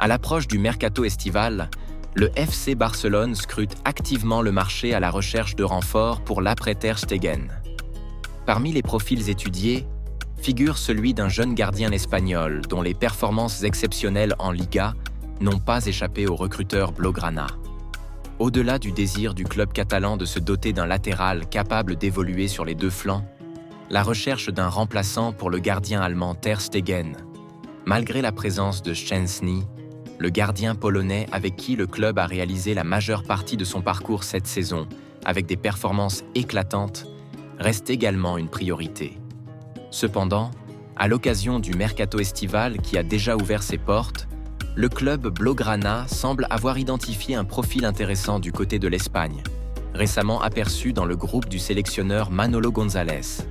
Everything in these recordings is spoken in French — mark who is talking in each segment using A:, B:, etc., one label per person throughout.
A: À l'approche du mercato estival, le FC Barcelone scrute activement le marché à la recherche de renforts pour l'après-Ter Stegen. Parmi les profils étudiés, figure celui d'un jeune gardien espagnol dont les performances exceptionnelles en Liga n'ont pas échappé au recruteur Blaugrana. Au-delà du désir du club catalan de se doter d'un latéral capable d'évoluer sur les deux flancs, la recherche d'un remplaçant pour le gardien allemand Ter Stegen, malgré la présence de Szczęsny, le gardien polonais avec qui le club a réalisé la majeure partie de son parcours cette saison, avec des performances éclatantes, reste également une priorité. Cependant, à l'occasion du mercato estival qui a déjà ouvert ses portes, le club Blaugrana semble avoir identifié un profil intéressant du côté de l'Espagne, récemment aperçu dans le groupe du sélectionneur Manolo González.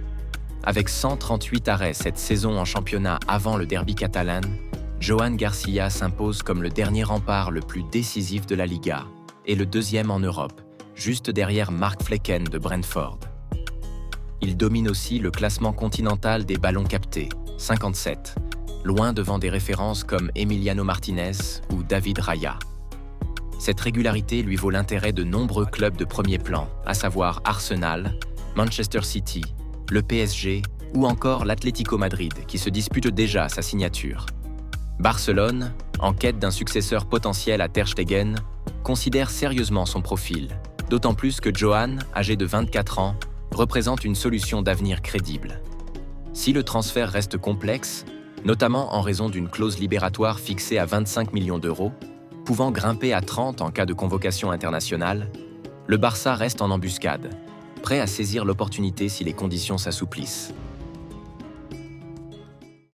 A: Avec 138 arrêts cette saison en championnat avant le derby catalan, Joan Garcia s'impose comme le dernier rempart le plus décisif de la Liga et le deuxième en Europe, juste derrière Mark Flecken de Brentford. Il domine aussi le classement continental des ballons captés, 57, loin devant des références comme Emiliano Martinez ou David Raya. Cette régularité lui vaut l'intérêt de nombreux clubs de premier plan, à savoir Arsenal, Manchester City, le PSG ou encore l'Atlético Madrid qui se dispute déjà sa signature. Barcelone, en quête d'un successeur potentiel à Ter Stegen, considère sérieusement son profil, d'autant plus que Joan, âgé de 24 ans, représente une solution d'avenir crédible. Si le transfert reste complexe, notamment en raison d'une clause libératoire fixée à 25 millions d'euros, pouvant grimper à 30 en cas de convocation internationale, le Barça reste en embuscade, prêt à saisir l'opportunité si les conditions s'assouplissent.